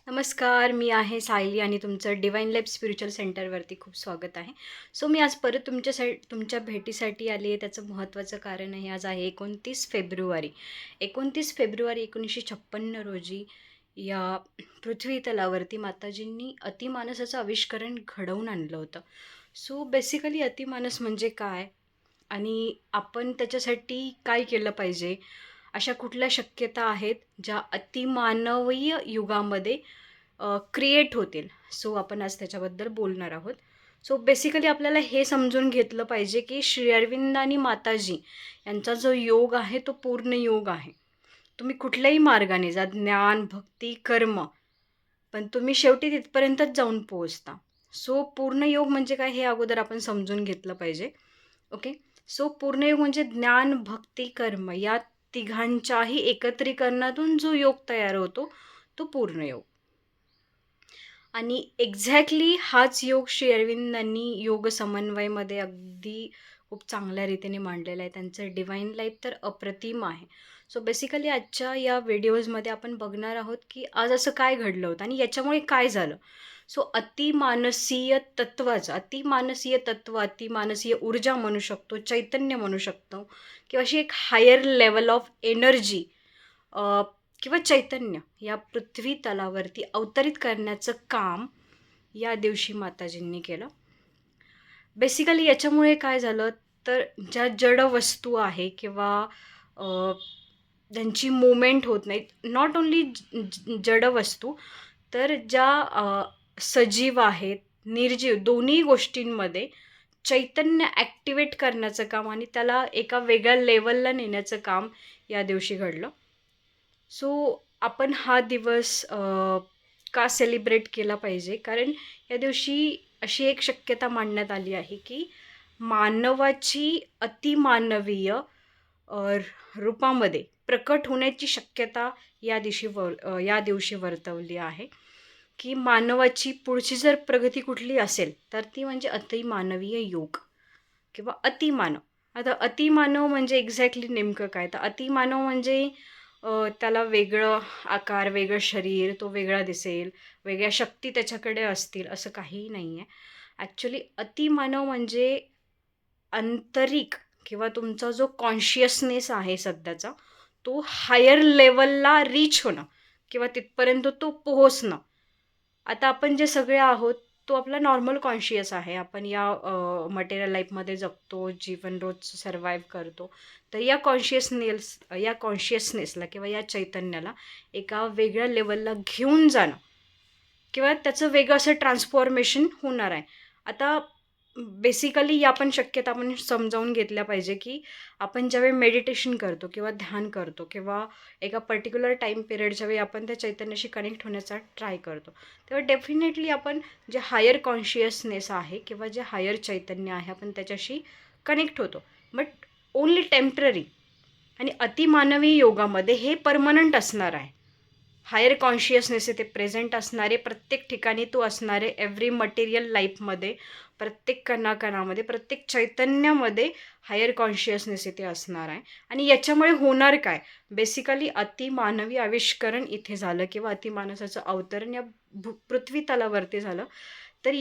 नमस्कार, मी आहे सायली आणि तुमचं डिवाइन लाईफ स्पिरिच्युअल सेंटरवरती खूप स्वागत आहे. सो मी आज परत तुमच्या भेटीसाठी आली आहे. त्याचं महत्त्वाचं कारण आहे, आज आहे 29 फेब्रुवारी. 29 फेब्रुवारी 1956 रोजी या पृथ्वी तलावरती माताजींनी अतिमानसाचं आविष्करण घडवून आणलं होतं. सो बेसिकली अतिमानस म्हणजे काय? आणि आपण त्याच्यासाठी काय केलं पाहिजे? अशा कुठल्या शक्यता आहेत, ज्या अतिमानवीय युगामध्ये क्रिएट होतील. सो आपण आज त्याच्याबद्दल बोलणार आहोत. सो बेसिकली आपल्याला हे समजून घेतलं पाहिजे, की श्री अरविंद आणि माताजी यांचा जो योग आहे, तो पूर्ण योग आहे. तुम्ही कुठल्याही मार्गाने जा, ज्ञान, भक्ती, कर्म, पण तुम्ही शेवटी तिथपर्यंतच जाऊन पोहोचता. सो पूर्ण योग म्हणजे काय, हे अगोदर आपण समजून घेतलं पाहिजे. ओके. सो पूर्णयोग म्हणजे ज्ञान, भक्ती, कर्म या तिघांच्याही एकत्रीकरणातून जो योग तयार होतो, तो पूर्णयोग. आणि एक्झॅक्टली हाच योग श्री अरविंदांनी योग समन्वयमध्ये अगदी खूप चांगल्या रीतीने मांडलेला आहे. त्यांचं डिवाइन लाईफ तर अप्रतिम आहे. सो बेसिकली आजच्या या व्हिडिओजमध्ये आपण बघणार आहोत, की आज असं काय घडलं होतं आणि याच्यामुळे काय झालं. सो अतिमानसीय तत्व, अतिमानसीय ऊर्जा म्हणू शकतो, चैतन्य म्हणू शकतो, किंवा अशी एक हायर लेवल ऑफ एनर्जी किंवा चैतन्य या पृथ्वी तलावरती अवतरित करण्याचं काम या दिवशी माताजींनी केलं. बेसिकली याच्यामुळे काय झालं, तर ज्या जड वस्तू आहे किंवा त्यांची मुवमेंट होत नाहीत, नॉट ओन्ली जड वस्तू, तर ज्या सजीव आहेत, निर्जीव, दोन्ही गोष्टींमध्ये चैतन्य ॲक्टिवेट करण्याचं काम आणि त्याला एका वेगळ्या लेवलला नेण्याचं काम या दिवशी घडलं. सो आपण हा दिवस का सेलिब्रेट केला पाहिजे? कारण या दिवशी अशी एक शक्यता मांडण्यात आली आहे, की मानवाची अतिमानवीय रूपामध्ये प्रकट होण्याची शक्यता या दिवशी वर्तवली आहे, की मानवाची पुढची जर प्रगती कुठली असेल, तर ती म्हणजे अतिमानवीय योग किंवा अतिमानव. आता अतिमानव म्हणजे एक्झॅक्टली नेमकं काय? तर अतिमानव म्हणजे त्याला वेगळं आकार, वेगळं शरीर, तो वेगळा दिसेल, वेगळ्या शक्ती त्याच्याकडे असतील, असं काहीही नाही आहे. ॲक्च्युली अतिमानव म्हणजे आंतरिक किंवा तुमचा जो कॉन्शियसनेस आहे सध्याचा, तो हायर लेवलला रीच होणं किंवा तिथपर्यंत तो पोहोचणं. आता आपण जे सगळे आहोत, तो आपला नॉर्मल कॉन्शियस आहे. आपण या मटेरियल लाईफमध्ये जगतो, जीवन रोज सर्व्हाइव्ह करतो. तर या कॉन्शियसनेसला किंवा या चैतन्याला एका वेगळ्या लेवलला घेऊन जाणं किंवा त्याचं वेगळं असं ट्रान्सफॉर्मेशन होणार आहे. आता बेसिकली या पण शक्यता आपण समजावून घेतल्या पाहिजे, की आपण ज्यावेळी मेडिटेशन करतो किंवा ध्यान करतो किंवा एका पर्टिक्युलर टाईम पिरियडच्या वेळी आपण त्या चैतन्याशी कनेक्ट होण्याचा ट्राय करतो, तेव्हा डेफिनेटली आपण जे हायर कॉन्शियसनेस आहे किंवा जे हायर चैतन्य आहे, आपण त्याच्याशी कनेक्ट होतो. But only temporary. आणि अतिमानवी योगामध्ये हे परमनंट असणार आहे. हायर कॉन्शियसनेस ते प्रेझेंट असणारे, प्रत्येक ठिकाणी तो असणारे, एव्हरी मटेरियल लाईफमध्ये, प्रत्येक कणाकणामध्ये, प्रत्येक चैतन्यामध्ये हायर कॉन्शियसनेस इथे असणार आहे. आणि याच्यामुळे होणार काय? बेसिकली अतिमानवी आविष्करण इथे झालं किंवा अतिमानसाचं अवतरण या पृथ्वी तलावरती झालं. तर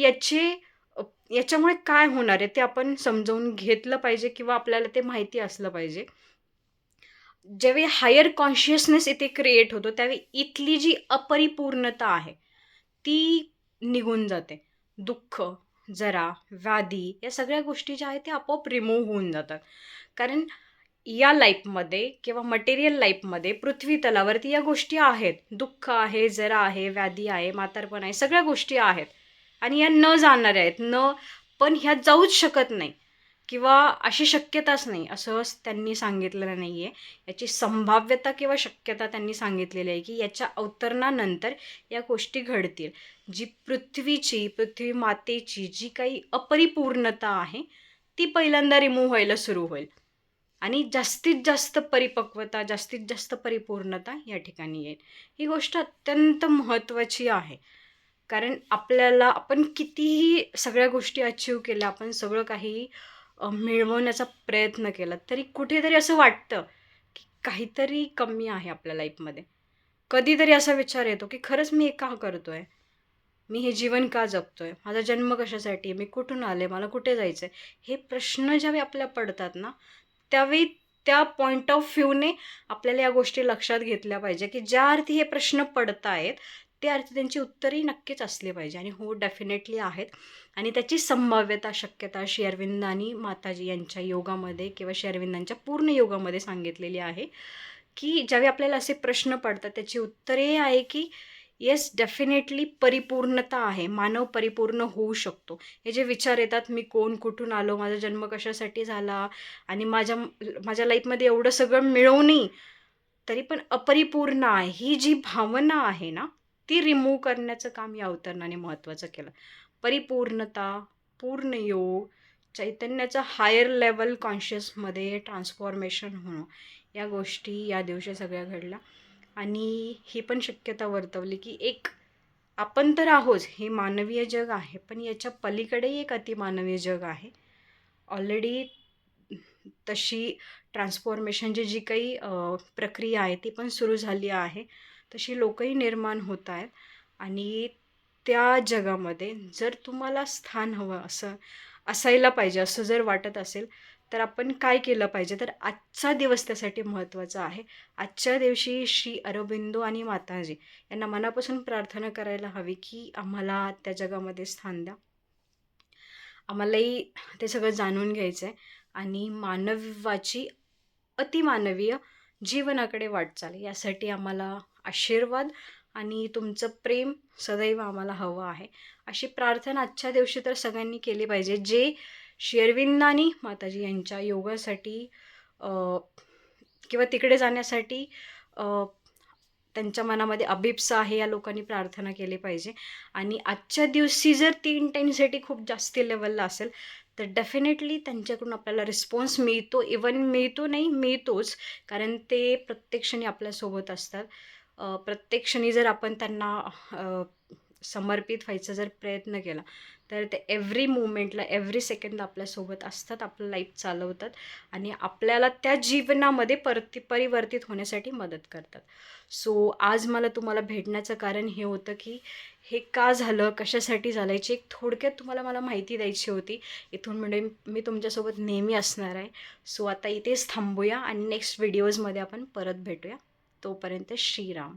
याच्यामुळे काय होणार आहे ते आपण समजावून घेतलं पाहिजे किंवा आपल्याला ते माहिती असलं पाहिजे. ज्यावेळी हायर कॉन्शियसनेस इथे क्रिएट होतो, त्यावेळी इथली जी अपरिपूर्णता आहे, ती निघून जाते. दुःख, जरा, व्याधी या सगळ्या गोष्टी ज्या आहेत त्या आपोआप रिमूव्ह होऊन जातात. कारण या लाईफमध्ये किंवा मटेरियल लाईफमध्ये पृथ्वी तलावरती या गोष्टी आहेत. दुःख आहे, जरा आहे, व्याधी आहे, म्हातारपण आहे, सगळ्या गोष्टी आहेत. आणि या न जाणाऱ्या आहेत. पण ह्या जाऊच शकत नाही किंवा अशी शक्यताच नाही, असं त्यांनी सांगितलेलं नाही आहे. याची संभाव्यता किंवा शक्यता त्यांनी सांगितलेली आहे, की याच्या अवतरणानंतर या गोष्टी घडतील. पृथ्वी मातेची जी काही अपरिपूर्णता आहे, ती पहिल्यांदा रिमूव्ह व्हायला सुरू होईल. आणि जास्तीत जास्त परिपक्वता, जास्तीत जास्त परिपूर्णता या ठिकाणी येईल. ही गोष्ट अत्यंत महत्त्वाची आहे. कारण आपण कितीही सगळ्या गोष्टी अचीव्ह केल्या, आपण सगळं काही मिळवण्याचा प्रयत्न केला, तरी कुठेतरी असं वाटतं, की काहीतरी कमी आहे आपल्या लाईफमध्ये. कधीतरी असा विचार येतो की खरंच मी हे का करतोय, मी हे जीवन का जगतोय, माझा जन्म कशासाठी आहे, मी कुठून आले, मला कुठे जायचं आहे, हे प्रश्न ज्यावेळी आपल्याला पडतात ना, त्यावेळी त्या पॉईंट ऑफ व्ह्यूने आपल्याला या गोष्टी लक्षात घेतल्या पाहिजे की ज्या अर्थी हे प्रश्न पडत आहेत त्या अर्थी त्यांची उत्तरही नक्कीच असली पाहिजे. आणि हो, डेफिनेटली आहेत. आणि त्याची संभाव्यता, शक्यता श्री अरविंदांनी माताजी यांच्या योगामध्ये किंवा श्री अरविंदांच्या पूर्ण योगामध्ये सांगितलेली आहे की ज्यावेळी आपल्याला असे प्रश्न पडतात त्याची उत्तर हे आहे की येस, डेफिनेटली परिपूर्णता आहे, मानव परिपूर्ण होऊ शकतो. हे जे विचार येतात, मी कोण, कुठून आलो, माझा जन्म कशासाठी झाला आणि माझ्या माझ्या लाईफमध्ये एवढं सगळं मिळवूनही तरी पण अपरिपूर्ण आहे, ही जी भावना आहे ना, ती रिमूव्ह करण्याचं काम या अवतरणाने महत्त्वाचं केलं. परिपूर्णता, पूर्ण योग, चैतन्याचं हायर लेवल कॉन्शियसमध्ये ट्रान्सफॉर्मेशन होणं, या गोष्टी या दिवशी सगळ्या घडल्या. आणि ही पण शक्यता वर्तवली की एक आपण तर आहोच, हे मानवीय जग आहे, पण याच्या पलीकडेही एक अतिमानवीय जग आहे. ऑलरेडी तशी ट्रान्सफॉर्मेशनची जी काही प्रक्रिया आहे ती पण सुरू झाली आहे. तशी लोकही निर्माण होत आहेत. आणि त्या जगामध्ये जर तुम्हाला स्थान हवं असं असायला पाहिजे असं जर वाटत असेल तर आपण काय केलं पाहिजे, तर आजचा दिवस त्यासाठी महत्त्वाचा आहे. आजच्या दिवशी श्री अरबिंदो आणि माताजी यांना मनापासून प्रार्थना करायला हवी की आम्हाला त्या जगामध्ये स्थान द्या. आम्हालाही ते सगळं जाणून घ्यायचं आहे आणि मानवाची अतिमानवीय जीवनाकडे वाटचाल यासाठी आम्हाला आशीर्वाद आणि तुमचं प्रेम सदैव आम्हाला हवं आहे. अशी प्रार्थना आजच्या दिवशी तर सगळ्यांनी केली पाहिजे. जे श्री अरविंदांनी माताजी यांच्या योगासाठी किंवा तिकडे जाण्यासाठी त्यांच्या मनामध्ये अभिप्सा आहे, या लोकांनी प्रार्थना केली पाहिजे. आणि आजच्या दिवशी जर ती इंटेन्सिटी खूप जास्ती लेवलला असेल तर डेफिनेटली त्यांच्याकडून आपल्याला रिस्पॉन्स मिळतो, इवन मिळतो नाही, मिळतोच. कारण ते प्रत्येक क्षणी आपल्यासोबत असतात. प्रत्येक क्षणी जर आपण त्यांना समर्पित व्हायचा जर प्रयत्न केला तर ते एव्हरी मुमेंटला, एव्हरी सेकंड आपल्यासोबत असतात, आपलं लाईफ चालवतात आणि आपल्याला त्या जीवनामध्ये परिवर्तित होण्यासाठी मदत करतात. सो आज मला तुम्हाला भेटण्याचं कारण हे होतं की हे का झालं, कशासाठी झालं, याची एक थोडक्यात तुम्हाला मला माहिती द्यायची होती. इथून म्हणजे मी तुमच्यासोबत नेहमी असणार आहे. सो आता इथेच थांबूया आणि नेक्स्ट व्हिडिओजमध्ये आपण परत भेटूया. तोपर्यंत श्रीराम.